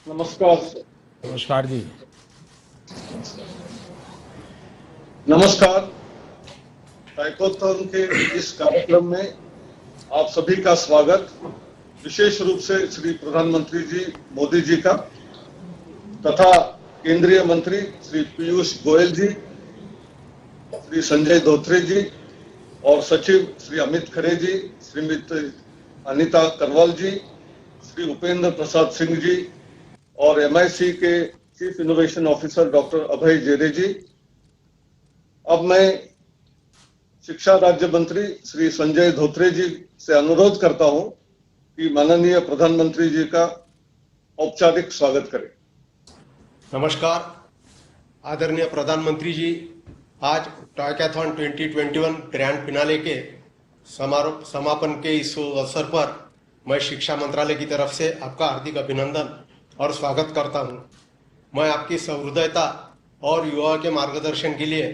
नमस्कार। नमस्कार जी। नमस्कार। टाइकोथॉन के इस कार्यक्रम में आप सभी का स्वागत, विशेष रूप से श्री प्रधानमंत्री जी मोदी जी का तथा केंद्रीय मंत्री श्री पीयूष गोयल जी, श्री संजय धोत्रे जी और सचिव श्री अमित खरे जी, श्रीमती अनीता करवाल जी, श्री उपेंद्र प्रसाद सिंह जी और MIC के चीफ इनोवेशन ऑफिसर डॉक्टर अभय जेरे जी। अब मैं शिक्षा राज्य मंत्री श्री संजय धोत्रे जी से अनुरोध करता हूं कि माननीय प्रधानमंत्री जी का औपचारिक स्वागत करें। नमस्कार आदरणीय प्रधानमंत्री जी, आज टॉयकैथॉन 2021 ग्रैंड फिनाले के समापन के इस अवसर पर मैं शिक्षा मंत्रालय की तरफ से आपका हार्दिक अभिनंदन और स्वागत करता हूं। मैं आपकी सहृदयता और युवा के मार्गदर्शन के लिए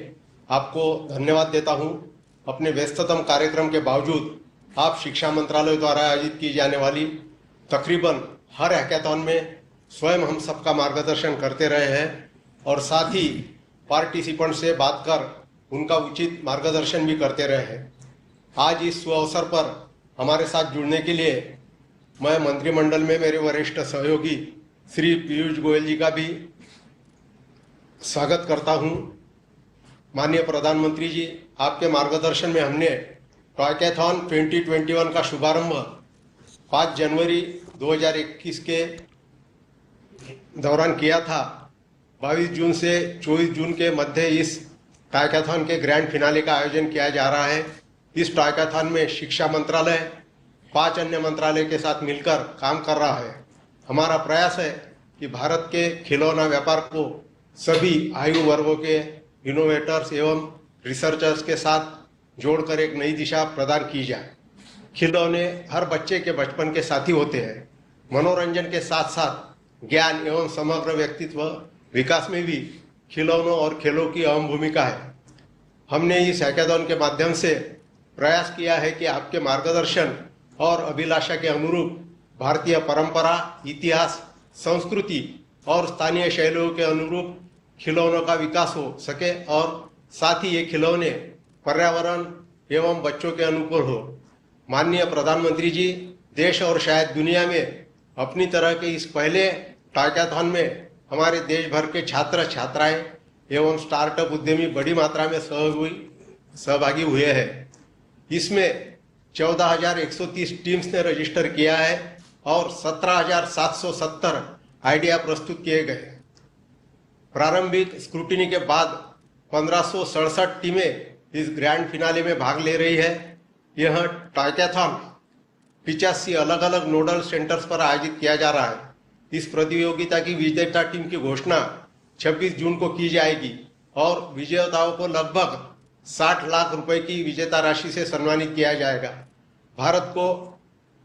आपको धन्यवाद देता हूं। अपने व्यस्ततम कार्यक्रम के बावजूद आप शिक्षा मंत्रालय द्वारा आयोजित की जाने वाली तकरीबन हर हैकाथॉन में स्वयं हम सबका मार्गदर्शन करते रहे हैं और साथ ही पार्टिसिपेंट से बात कर उनका उचित मार्गदर्शन भी करते रहे हैं। आज इस अवसर पर हमारे साथ जुड़ने के लिए मैं मंत्रिमंडल में मेरे वरिष्ठ सहयोगी श्री पीयूष गोयल जी का भी स्वागत करता हूं। माननीय प्रधानमंत्री जी, आपके मार्गदर्शन में हमने टॉयकैथॉन 2021 का शुभारंभ 5 जनवरी 2021 के दौरान किया था। 22 जून से 24 जून के मध्य इस टॉयकैथॉन के ग्रैंड फिनाले का आयोजन किया जा रहा है। इस टॉयकैथॉन में शिक्षा मंत्रालय 5 अन्य मंत्रालय के साथ मिलकर काम कर रहा है। हमारा प्रयास है कि भारत के खिलौना व्यापार को सभी आयु वर्गों के इनोवेटर्स एवं रिसर्चर्स के साथ जोड़कर एक नई दिशा प्रदान की जाए। खिलौने हर बच्चे के बचपन के साथी होते हैं। मनोरंजन के साथ साथ ज्ञान एवं समग्र व्यक्तित्व विकास में भी खिलौनों और खेलों की अहम भूमिका है। हमने इस हैकाथॉन के माध्यम से प्रयास किया है कि आपके मार्गदर्शन और अभिलाषा के अनुरूप भारतीय परंपरा, इतिहास, संस्कृति और स्थानीय शैलियों के अनुरूप खिलौनों का विकास हो सके और साथ ही ये खिलौने पर्यावरण एवं बच्चों के अनुकूल हो। माननीय प्रधानमंत्री जी, देश और शायद दुनिया में अपनी तरह के इस पहले टॉयकैथॉन में हमारे देश भर के छात्र छात्राएं एवं स्टार्टअप उद्यमी बड़ी मात्रा में सहभागी हुए हैं। इसमें 14,130 टीम्स ने रजिस्टर किया है और 17,770 आइडिया प्रस्तुत किए गए। प्रारंभिक स्क्रूटिनी के बाद 1567 टीमें इस ग्रैंड फिनाले में भाग ले रही है। यह टॉयकैथॉन 85 अलग अलग नोडल सेंटर्स पर आयोजित किया जा रहा है। इस प्रतियोगिता की विजेता टीम की घोषणा 26 जून को की जाएगी और विजेताओं को लगभग 60 लाख रुपए की विजेता राशि से सम्मानित किया जाएगा। भारत को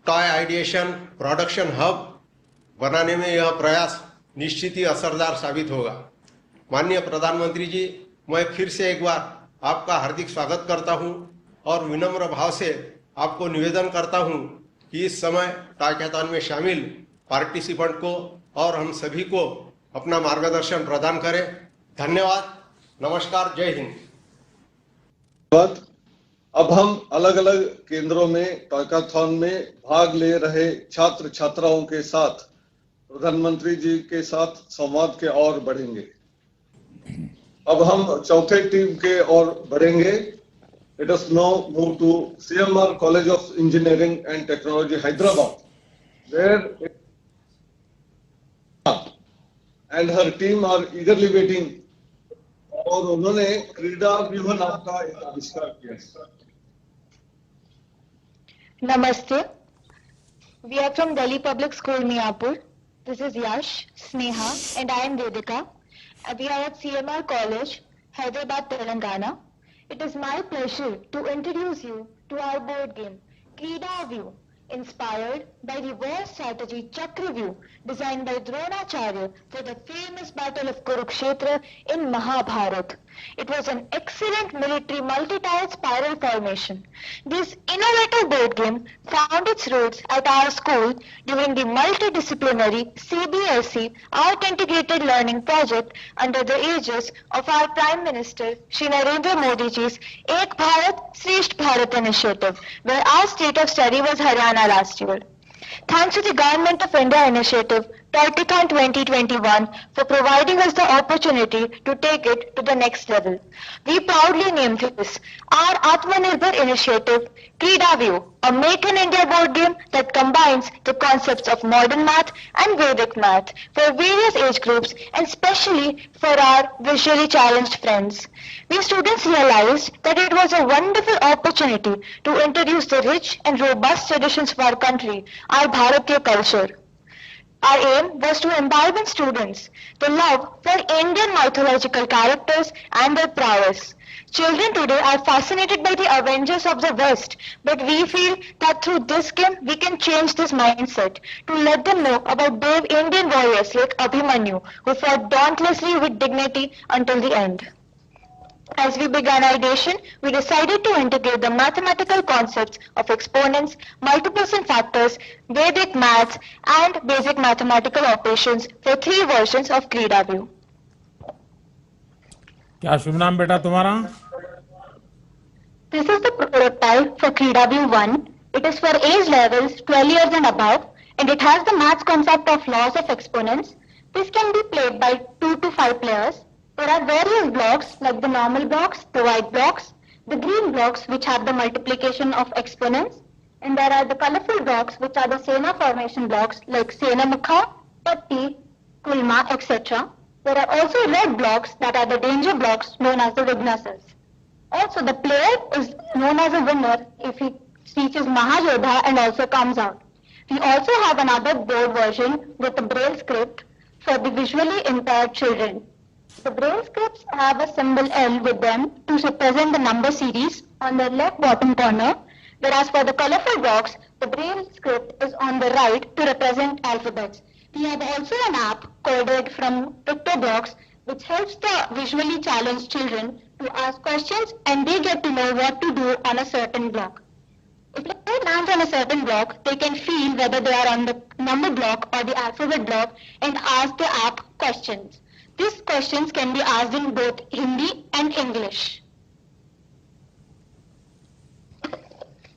टॉय आइडिएशन प्रोडक्शन हब बनाने में यह प्रयास निश्चित ही असरदार साबित होगा। माननीय प्रधानमंत्री जी, मैं फिर से एक बार आपका हार्दिक स्वागत करता हूं और विनम्र भाव से आपको निवेदन करता हूं कि इस समय टॉयकैथॉन में शामिल पार्टिसिपेंट को और हम सभी को अपना मार्गदर्शन प्रदान करें। धन्यवाद। नमस्कार। जय हिंद। धन्यवाद। अब हम अलग अलग केंद्रों में टॉयकैथॉन में भाग ले रहे छात्र छात्राओं के साथ प्रधानमंत्री जी के साथ संवाद के ओर बढ़ेंगे। अब हम चौथे टीम के ओर बढ़ेंगे। Let us now move to CMR College of Engineering and Technology, Hyderabad, where and her team are eagerly waiting. और उन्होंने क्रीडा व्यूह नाम का एक आविष्कार किया। Namaste. We are from Delhi Public School, Miapur. This is Yash, Sneha, and I am Vedika. We are at CMR College, Hyderabad, Telangana. It is my pleasure to introduce you to our board game, Krida View, inspired by the war strategy Chakravyuh, designed by Dronacharya for the famous battle of Kurukshetra in Mahabharata. It was an excellent military multi-tile spiral formation. This innovative board game found its roots at our school during the multidisciplinary CBSE Art Integrated Learning Project under the aegis of our Prime Minister Shri Narendra Modi ji's Ek Bharat Shresth Bharat initiative, where our state of study was Haryana last year. Thanks to the Government of India initiative Toytathon 2021 for providing us the opportunity to take it to the next level. We proudly named this our Atmanirbhar initiative Kridavyu, a Make in India board game that combines the concepts of modern math and Vedic math for various age groups and especially for our visually challenged friends. We students realized that it was a wonderful opportunity to introduce the rich and robust traditions of our country, our Bharatiya culture. Our aim was to imbibe in students the love for Indian mythological characters and their prowess. Children today are fascinated by the Avengers of the West, but we feel that through this game we can change this mindset to let them know about brave Indian warriors like Abhimanyu who fought dauntlessly with dignity until the end. As we began our edition, we decided to integrate the mathematical concepts of exponents, multiples and factors, Vedic maths, and basic mathematical operations for 3 versions of Kridavyu. क्या शुभ नाम बेटा तुम्हारा? This is the prototype for Kridavyu 1. It is for age levels 12 years and above, and it has the maths concept of laws of exponents. This can be played by 2 to 5 players. There are various blocks like the normal blocks, the white blocks, the green blocks which have the multiplication of exponents, and there are the colorful blocks which are the Sena formation blocks like Senamukha, Patti, Kulma, etc. There are also red blocks that are the danger blocks known as the Vignasas. Also, the player is known as a winner if he reaches Mahayodha and also comes out. We also have another board version with the Braille script for the visually impaired children. The Braille scripts have a symbol L with them to represent the number series on the left bottom corner, whereas for the colorful blocks, the Braille script is on the right to represent alphabets. We have also an app coded from PictoBox which helps the visually challenged children to ask questions and they get to know what to do on a certain block. If they land on a certain block, they can feel whether they are on the number block or the alphabet block and ask the app questions. These questions can be asked in both Hindi and English.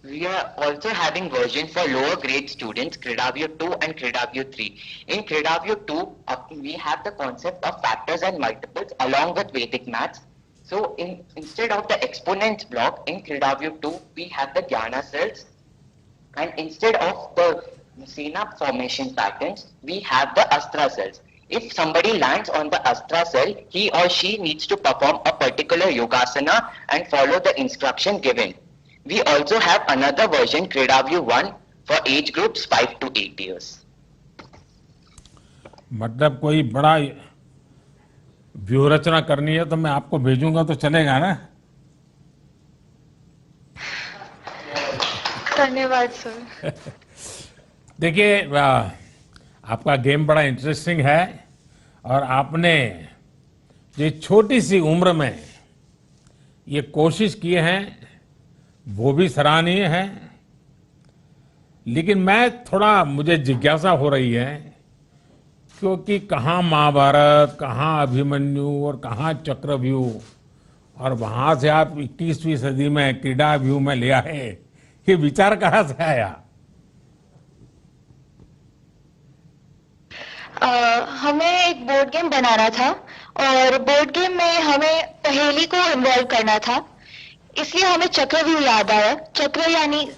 We are also having version for lower grade students, Kridavyu 2 and Kridavyu 3. In Kridavyu 2, we have the concept of factors and multiples along with Vedic maths. So instead of the exponents block, in Kridavyu 2, we have the Jnana cells. And instead of the Sena formation patterns, we have the Astra cells. If somebody lands on the Astra cell, he or she needs to perform a particular yogasana and follow the instruction given. We also have another version, Kridavyu 1, for age groups 5 to 8 years. मतलब कोई बड़ा व्यूह रचना करनी है तो मैं आपको भेजूंगा तो चलेगा ना? धन्यवाद सर। देखिए आपका गेम बड़ा इंटरेस्टिंग है और आपने जो छोटी सी उम्र में ये कोशिश किए हैं वो भी सराहनीय है, लेकिन मुझे जिज्ञासा हो रही है क्योंकि कहाँ महाभारत, कहाँ अभिमन्यु और कहाँ चक्रव्यूह और वहां से आप 21वीं सदी में क्रीडाव्यूह में ले आए, ये विचार कहाँ से आया? हमें एक बोर्ड गेम बनाना था और बोर्ड गेम में हमें पहेली को इन्वॉल्व करना था, इसलिए हमें चक्रव्यूह याद आया। चक्र यानी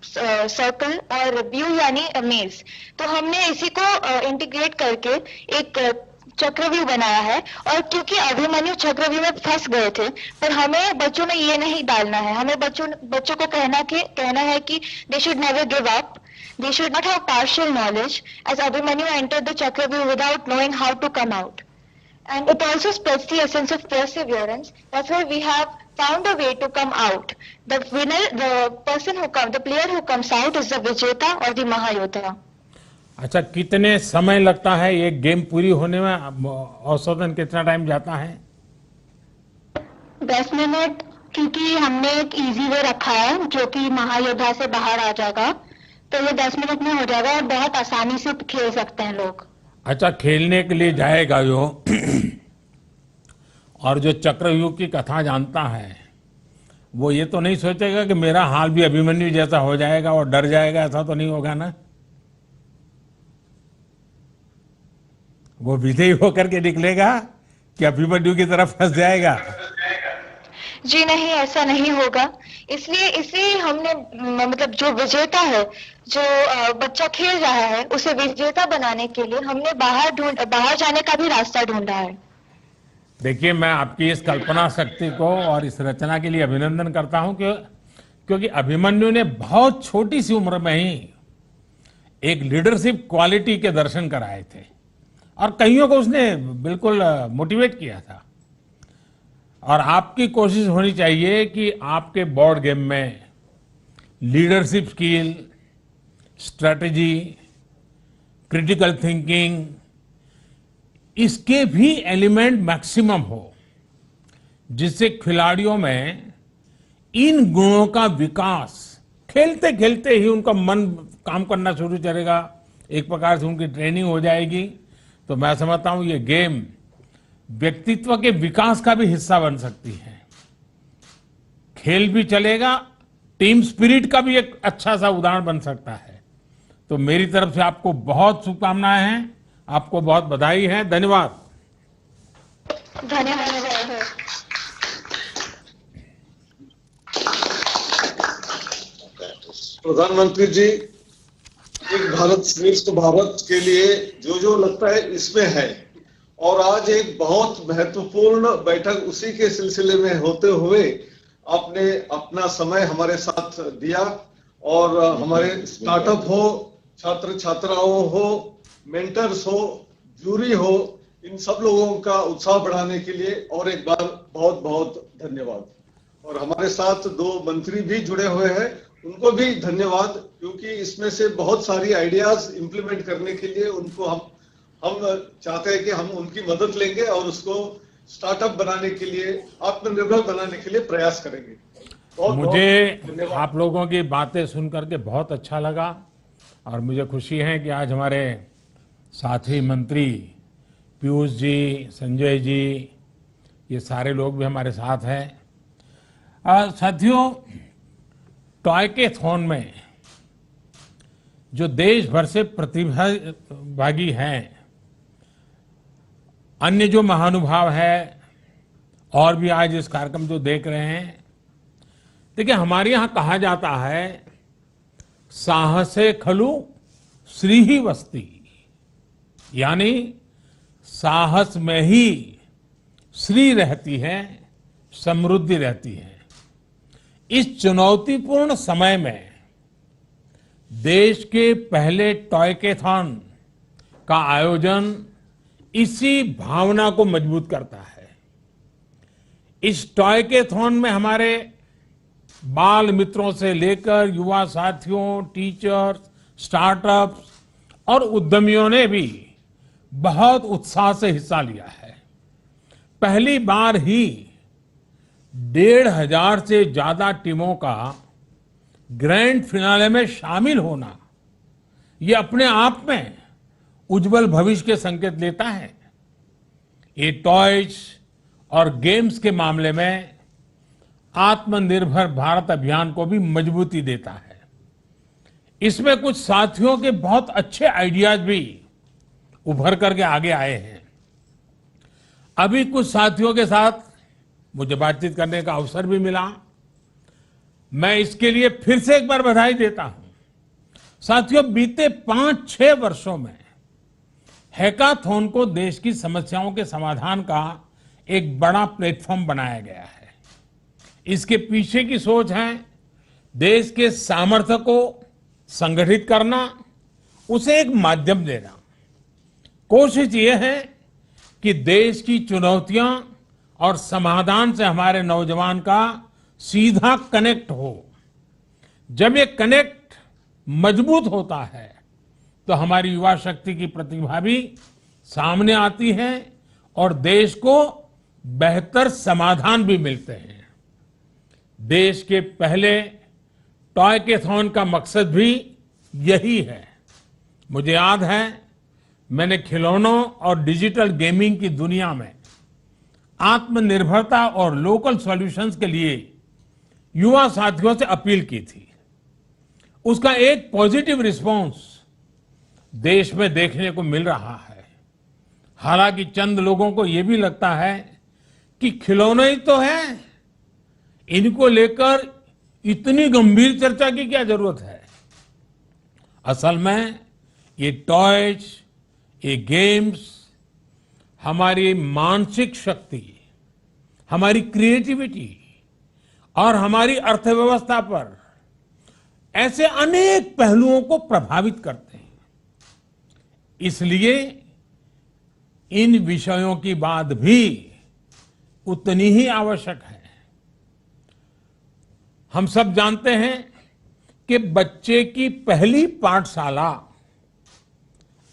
सर्कल और व्यू यानी मेज, तो हमने इसी को इंटीग्रेट करके एक चक्रव्यूह बनाया है। और क्योंकि अभिमन्यु चक्रव्यूह में फंस गए थे, पर हमें बच्चों में ये नहीं डालना है, हमें बच्चों को कहना है कि they should never give up, they should not have partial knowledge, as Abhimanyu entered the Chakravyu without knowing how to come out. And it also spreads the essence of perseverance. That's why we have found a way to come out. The winner, the player who comes out is the Vijeta or the Mahayodha. अच्छा, कितने समय लगता है एक game पूरी होने में? औसतन कितना टाइम जाता है? 10 मिनट, क्योंकि हमने एक इजी वे रखा है जो कि महायोद्धा से बाहर आ जाएगा, तो ये 10 मिनट में हो जाएगा और बहुत आसानी से खेल सकते हैं लोग। अच्छा, खेलने के लिए जाएगा जो और जो चक्रव्यूह की कथा जानता है वो ये तो नहीं सोचेगा कि मेरा हाल भी अभिमन्यु जैसा हो जाएगा और डर जाएगा, ऐसा तो नहीं होगा ना। वो विजयी होकर के निकलेगा कि अभिमन्यु की तरफ फंस जाएगा। जी नहीं, ऐसा नहीं होगा। इसलिए हमने मतलब जो विजेता है, जो बच्चा खेल रहा है, उसे विजेता बनाने के लिए हमने बाहर जाने का भी रास्ता ढूंढा है। देखिए, मैं आपकी इस कल्पना शक्ति को और इस रचना के लिए अभिनंदन करता हूं क्योंकि अभिमन्यु ने बहुत छोटी सी उम्र में ही एक लीडरशिप क्वालिटी के दर्शन कराए थे और कईयों को उसने बिल्कुल मोटिवेट किया था। और आपकी कोशिश होनी चाहिए कि आपके बोर्ड गेम में leadership skill, strategy, critical thinking, इसके भी एलिमेंट मैक्सिमम हो, जिससे खिलाड़ियों में इन गुणों का विकास खेलते खेलते ही उनका मन काम करना शुरू करेगा, एक प्रकार से उनकी ट्रेनिंग हो जाएगी। तो मैं समझता हूं ये गेम व्यक्तित्व के विकास का भी हिस्सा बन सकती है। खेल भी चलेगा, टीम स्पिरिट का भी एक अच्छा सा उदाहरण बन सकता है। तो मेरी तरफ से आपको बहुत शुभकामनाएं हैं, आपको बहुत बधाई है। धन्यवाद। धन्यवाद। प्रधानमंत्री जी, एक भारत श्रेष्ठ भारत के लिए जो लगता है इसमें है, और आज एक बहुत महत्वपूर्ण बैठक उसी के सिलसिले में होते हुए आपने अपना समय हमारे साथ दिया। और हमारे स्टार्टअप हो, छात्र छात्राओं हो, मेंटर्स हो, जूरी हो, इन सब लोगों का उत्साह बढ़ाने के लिए और एक बार बहुत बहुत धन्यवाद। और हमारे साथ 2 मंत्री भी जुड़े हुए हैं, उनको भी धन्यवाद, क्योंकि इसमें से बहुत सारी आइडियाज इंप्लीमेंट करने के लिए उनको हम चाहते हैं कि हम उनकी मदद लेंगे और उसको स्टार्टअप बनाने के लिए, आत्मनिर्भर बनाने के लिए प्रयास करेंगे। मुझे आप लोगों की बातें सुनकर के बहुत अच्छा लगा और मुझे खुशी है कि आज हमारे साथी मंत्री पीयूष जी, संजय जी, ये सारे लोग भी हमारे साथ हैं। साथियों, टॉयकेथॉन में जो देश भर से प्रतिभागी हैं, अन्य जो महानुभाव है और भी आज इस कार्यक्रम जो देख रहे हैं, देखिए हमारे यहाँ कहा जाता है साहसे खलु श्री ही वस्ती, यानी साहस में ही श्री रहती है, समृद्धि रहती है। इस चुनौतीपूर्ण समय में देश के पहले टॉयकेथॉन का आयोजन इसी भावना को मजबूत करता है। इस टॉयकेथॉन में हमारे बाल मित्रों से लेकर युवा साथियों, टीचर्स, स्टार्टअप्स और उद्यमियों ने भी बहुत उत्साह से हिस्सा लिया है। पहली बार ही 1,500 से ज्यादा टीमों का ग्रैंड फिनाले में शामिल होना, ये अपने आप में उज्जवल भविष्य के संकेत देता है। ये टॉयज और गेम्स के मामले में आत्मनिर्भर भारत अभियान को भी मजबूती देता है। इसमें कुछ साथियों के बहुत अच्छे आइडियाज भी उभर करके आगे आए हैं। अभी कुछ साथियों के साथ मुझे बातचीत करने का अवसर भी मिला, मैं इसके लिए फिर से एक बार बधाई देता हूं। साथियों, बीते 5-6 वर्षों में हैकाथॉन को देश की समस्याओं के समाधान का एक बड़ा प्लेटफॉर्म बनाया गया है। इसके पीछे की सोच है देश के सामर्थ्य को संगठित करना, उसे एक माध्यम देना। कोशिश ये है कि देश की चुनौतियां और समाधान से हमारे नौजवान का सीधा कनेक्ट हो। जब ये कनेक्ट मजबूत होता है तो हमारी युवा शक्ति की प्रतिभा भी सामने आती है और देश को बेहतर समाधान भी मिलते हैं। देश के पहले टॉयकेथॉन का मकसद भी यही है। मुझे याद है, मैंने खिलौनों और डिजिटल गेमिंग की दुनिया में आत्मनिर्भरता और लोकल सॉल्यूशंस के लिए युवा साथियों से अपील की थी। उसका एक पॉजिटिव रिस्पांस देश में देखने को मिल रहा है। हालांकि चंद लोगों को यह भी लगता है कि खिलौने ही तो हैं, इनको लेकर इतनी गंभीर चर्चा की क्या जरूरत है। असल में ये टॉयज, ये गेम्स हमारी मानसिक शक्ति, हमारी क्रिएटिविटी और हमारी अर्थव्यवस्था पर ऐसे अनेक पहलुओं को प्रभावित करते हैं। इसलिए इन विषयों की बात भी उतनी ही आवश्यक है। हम सब जानते हैं कि बच्चे की पहली पाठशाला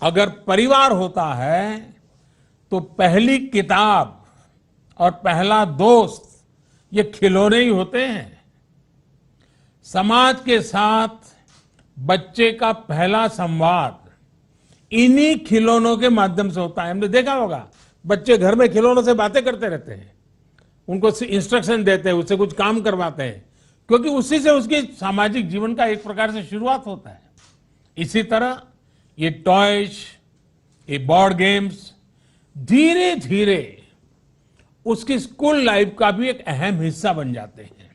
अगर परिवार होता है तो पहली किताब और पहला दोस्त ये खिलौने ही होते हैं। समाज के साथ बच्चे का पहला संवाद इन्हीं खिलौनों के माध्यम से होता है। हमने देखा होगा, बच्चे घर में खिलौनों से बातें करते रहते हैं, उनको इंस्ट्रक्शन देते हैं, उससे कुछ काम करवाते हैं, क्योंकि उसी से उसके सामाजिक जीवन का एक प्रकार से शुरुआत होता है। इसी तरह ये टॉयज, ये बोर्ड गेम्स धीरे धीरे उसकी स्कूल लाइफ का भी एक अहम हिस्सा बन जाते हैं,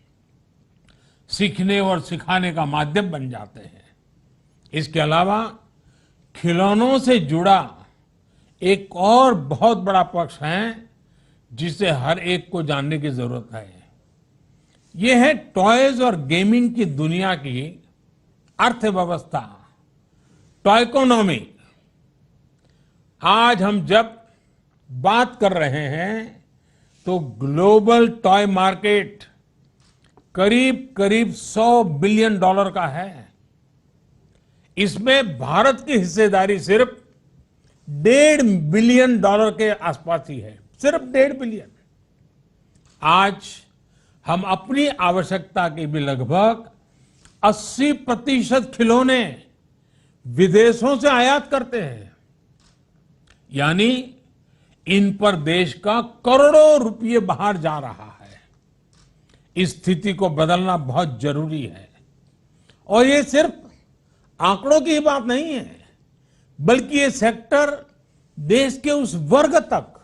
सीखने और सिखाने का माध्यम बन जाते हैं। इसके अलावा खिलौनों से जुड़ा एक और बहुत बड़ा पक्ष है जिसे हर एक को जानने की जरूरत है। यह है टॉयज और गेमिंग की दुनिया की अर्थव्यवस्था, टॉयकोनॉमी। आज हम जब बात कर रहे हैं तो ग्लोबल टॉय मार्केट करीब करीब $100 बिलियन का है। इसमें भारत की हिस्सेदारी सिर्फ $1.5 बिलियन के आसपास ही है, सिर्फ 1.5 बिलियन। आज हम अपनी आवश्यकता के भी लगभग 80% खिलौने विदेशों से आयात करते हैं, यानी इन पर देश का करोड़ों रुपये बाहर जा रहा है। इस स्थिति को बदलना बहुत जरूरी है। और ये सिर्फ आंकड़ों की ही बात नहीं है, बल्कि ये सेक्टर देश के उस वर्ग तक,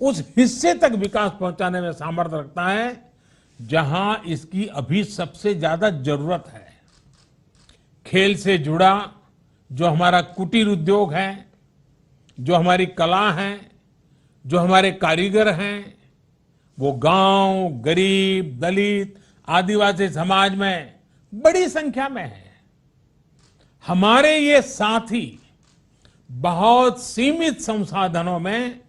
उस हिस्से तक विकास पहुंचाने में सामर्थ्य रखता है जहां इसकी अभी सबसे ज्यादा जरूरत है। खेल से जुड़ा जो हमारा कुटीर उद्योग है, जो हमारी कला है, जो हमारे कारीगर हैं, वो गांव, गरीब, दलित, आदिवासी समाज में बड़ी संख्या में है। हमारे ये साथी बहुत सीमित संसाधनों में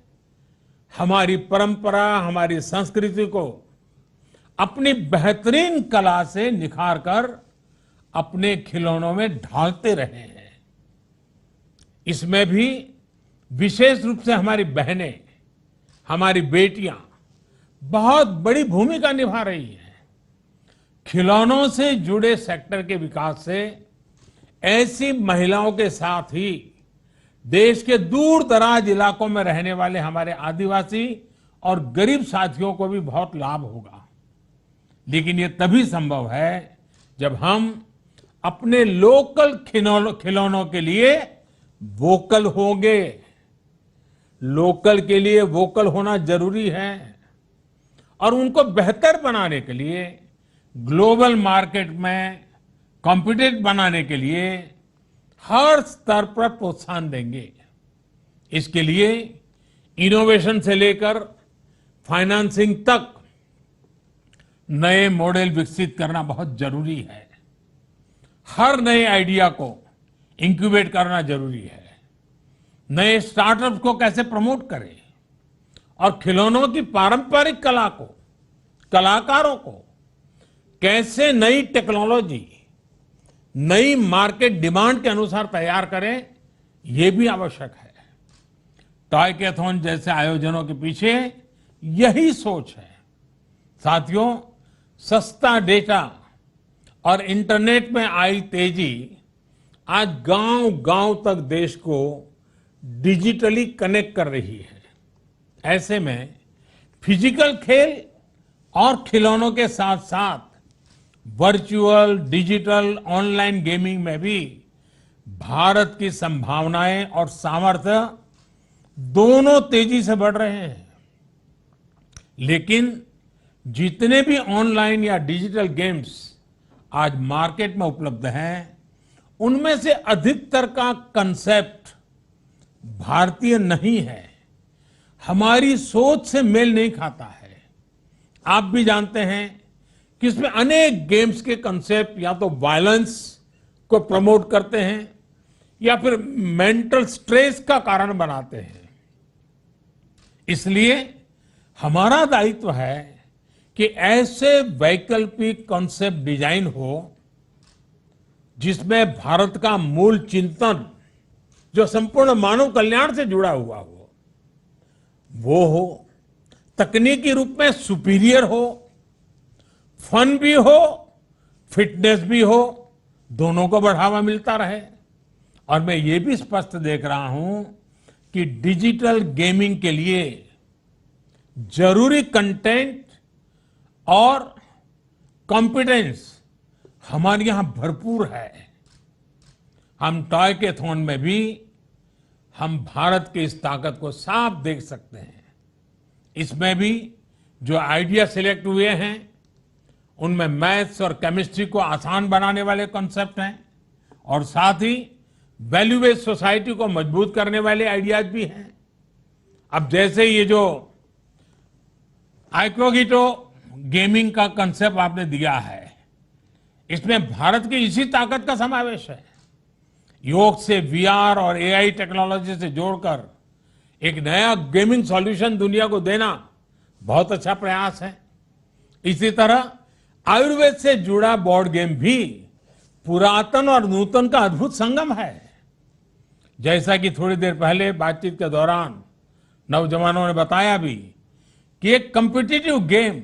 हमारी परंपरा, हमारी संस्कृति को अपनी बेहतरीन कला से निखार कर अपने खिलौनों में ढालते रहे हैं। इसमें भी विशेष रूप से हमारी बहनें, हमारी बेटियां बहुत बड़ी भूमिका निभा रही हैं। खिलौनों से जुड़े सेक्टर के विकास से ऐसी महिलाओं के साथ ही देश के दूर दराज इलाकों में रहने वाले हमारे आदिवासी और गरीब साथियों को भी बहुत लाभ होगा। लेकिन ये तभी संभव है जब हम अपने लोकल खिलौनों के लिए वोकल होंगे। लोकल के लिए वोकल होना जरूरी है और उनको बेहतर बनाने के लिए, ग्लोबल मार्केट में कॉम्पिटिटिव बनाने के लिए हर स्तर पर प्रोत्साहन देंगे। इसके लिए इनोवेशन से लेकर फाइनेंसिंग तक नए मॉडल विकसित करना बहुत जरूरी है। हर नए आइडिया को इंक्यूबेट करना जरूरी है। नए स्टार्टअप्स को कैसे प्रमोट करें और खिलौनों की पारंपरिक कला को, कलाकारों को कैसे नई टेक्नोलॉजी, नई मार्केट डिमांड के अनुसार तैयार करें, यह भी आवश्यक है। टॉयकेथॉन जैसे आयोजनों के पीछे यही सोच है। साथियों, सस्ता डेटा और इंटरनेट में आई तेजी आज गांव-गांव तक देश को डिजिटली कनेक्ट कर रही है। ऐसे में फिजिकल खेल और खिलौनों के साथ-साथ वर्चुअल, डिजिटल, ऑनलाइन गेमिंग में भी भारत की संभावनाएं और सामर्थ्य दोनों तेजी से बढ़ रहे हैं। लेकिन जितने भी ऑनलाइन या डिजिटल गेम्स आज मार्केट में उपलब्ध हैं, उनमें से अधिकतर का कंसेप्ट भारतीय नहीं है, हमारी सोच से मेल नहीं खाता है। आप भी जानते हैं कि इसमें अनेक गेम्स के कंसेप्ट या तो वायलेंस को प्रमोट करते हैं या फिर मेंटल स्ट्रेस का कारण बनाते हैं। इसलिए हमारा दायित्व है कि ऐसे वैकल्पिक कॉन्सेप्ट डिजाइन हो जिसमें भारत का मूल चिंतन जो संपूर्ण मानव कल्याण से जुड़ा हुआ हो, वो हो, तकनीकी रूप में सुपीरियर हो, फन भी हो, फिटनेस भी हो, दोनों को बढ़ावा मिलता रहे। और मैं ये भी स्पष्ट देख रहा हूं कि डिजिटल गेमिंग के लिए जरूरी कंटेंट और कॉम्पिटेंस हमारे यहां भरपूर है। हम टॉयकेथॉन में भी हम भारत की इस ताकत को साफ देख सकते हैं। इसमें भी जो आइडिया सिलेक्ट हुए हैं, उनमें मैथ्स और केमिस्ट्री को आसान बनाने वाले कॉन्सेप्ट हैं और साथ ही वैल्यू बेस्ड सोसाइटी को मजबूत करने वाले आइडियाज भी हैं। अब जैसे ये जो आइक्रोगिटो गेमिंग का कंसेप्ट आपने दिया है, इसमें भारत की इसी ताकत का समावेश है। योग से वीआर और एआई टेक्नोलॉजी से जोड़कर एक नया गेमिंग सॉल्यूशन दुनिया को देना बहुत अच्छा प्रयास है। इसी तरह आयुर्वेद से जुड़ा बोर्ड गेम भी पुरातन और नूतन का अद्भुत संगम है। जैसा कि थोड़ी देर पहले बातचीत के दौरान नौजवानों ने बताया भी कि एक कॉम्पिटिटिव गेम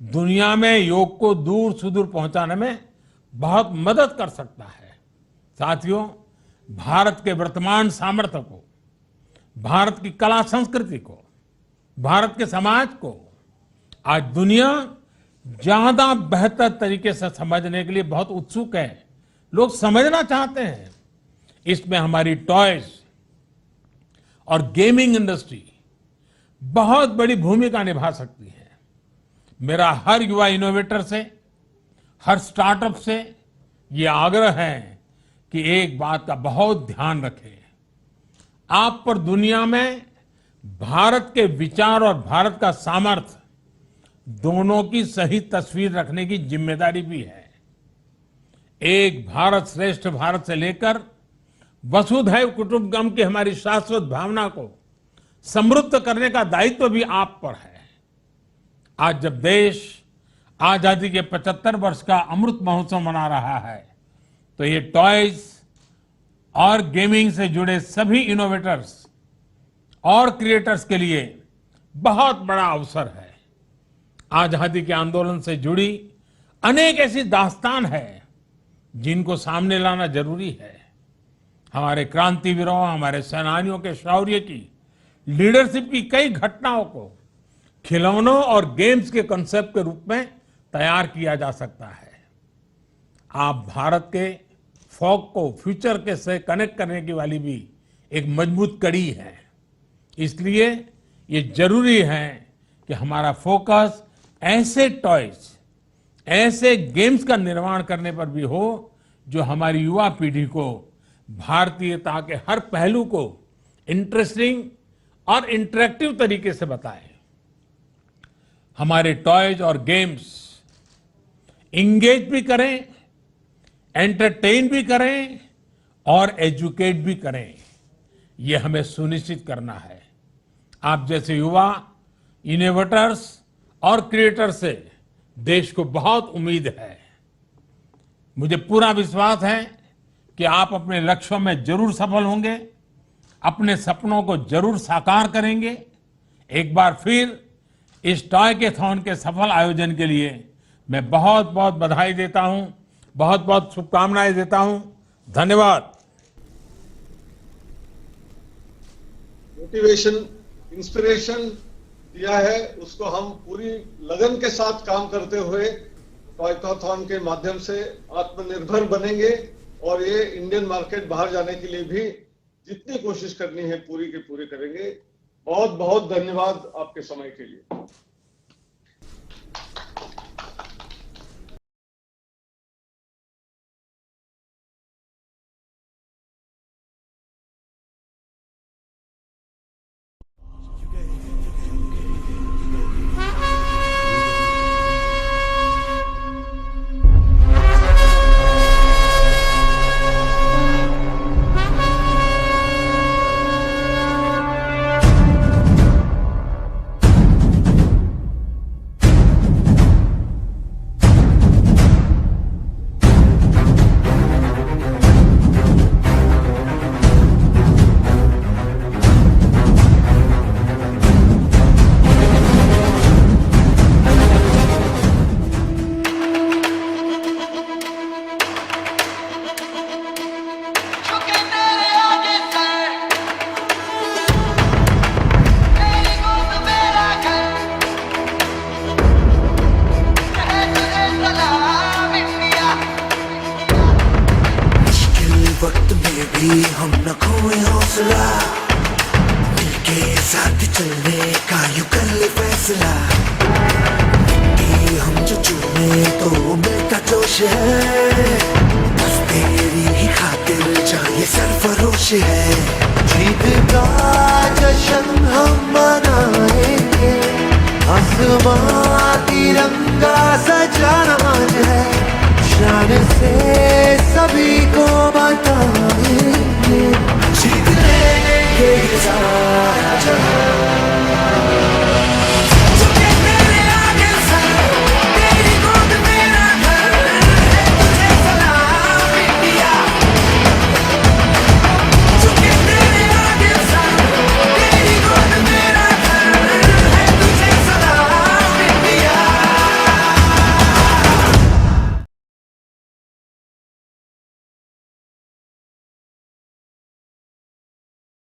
दुनिया में योग को दूर सुदूर पहुंचाने में बहुत मदद कर सकता है। साथियों, भारत के वर्तमान सामर्थ्य को, भारत की कला संस्कृति को, भारत के समाज को आज दुनिया ज्यादा बेहतर तरीके से समझने के लिए बहुत उत्सुक है। लोग समझना चाहते हैं। इसमें हमारी टॉयज और गेमिंग इंडस्ट्री बहुत बड़ी भूमिका निभा सकती है। मेरा हर युवा इनोवेटर से, हर स्टार्टअप से ये आग्रह है कि एक बात का बहुत ध्यान रखें। आप पर दुनिया में भारत के विचार और भारत का सामर्थ्य दोनों की सही तस्वीर रखने की जिम्मेदारी भी है। एक भारत श्रेष्ठ भारत से लेकर वसुधैव कुटुंबकम की हमारी शाश्वत भावना को समृद्ध करने का दायित्व भी आप पर है। आज जब देश आजादी के 75 वर्ष का अमृत महोत्सव मना रहा है, तो ये टॉयज और गेमिंग से जुड़े सभी इनोवेटर्स और क्रिएटर्स के लिए बहुत बड़ा अवसर है। आजादी के आंदोलन से जुड़ी अनेक ऐसी दास्तान है जिनको सामने लाना जरूरी है। हमारे क्रांतिवीरों, हमारे सेनानियों के शौर्य की, लीडरशिप की कई घटनाओं को खिलौनों और गेम्स के कंसेप्ट के रूप में तैयार किया जा सकता है। आप भारत के फोक को फ्यूचर के से कनेक्ट करने की वाली भी एक मजबूत कड़ी है। इसलिए ये जरूरी है कि हमारा फोकस ऐसे टॉयज, ऐसे गेम्स का निर्माण करने पर भी हो जो हमारी युवा पीढ़ी को भारतीयता के हर पहलू को इंटरेस्टिंग और इंटरेक्टिव तरीके से बताए। हमारे टॉयज और गेम्स इंगेज भी करें, एंटरटेन भी करें और एजुकेट भी करें। यह हमें सुनिश्चित करना है। आप जैसे युवा इनोवेटर्स और क्रिएटर्स से देश को बहुत उम्मीद है। मुझे पूरा विश्वास है कि आप अपने लक्ष्यों में जरूर सफल होंगे, अपने सपनों को जरूर साकार करेंगे। एक बार फिर इस टॉयकेथॉन के सफल आयोजन के लिए मैं बहुत बहुत बधाई देता हूं, बहुत बहुत शुभकामनाएं देता हूं। धन्यवाद। मोटिवेशन, इंस्पिरेशन दिया है, उसको हम पूरी लगन के साथ काम करते हुए टॉयकेथॉन के माध्यम से आत्मनिर्भर बनेंगे और ये इंडियन मार्केट बाहर जाने के लिए भी जितनी कोशिश करनी है पूरी की पूरी करेंगे। बहुत बहुत धन्यवाद आपके समय के लिए। वक्त में भी हम न खोए हौसला, मिलके साथ चलने का यूं कर ले फैसला। मिट्टी हम जो चूमे तो मिलता जोश है, बस तेरी ही खातिर चाहिए सरफरोश है। जीत का जश्न हम मनाएंगे, आसमां तिरंगा सजाना है, शान से सभी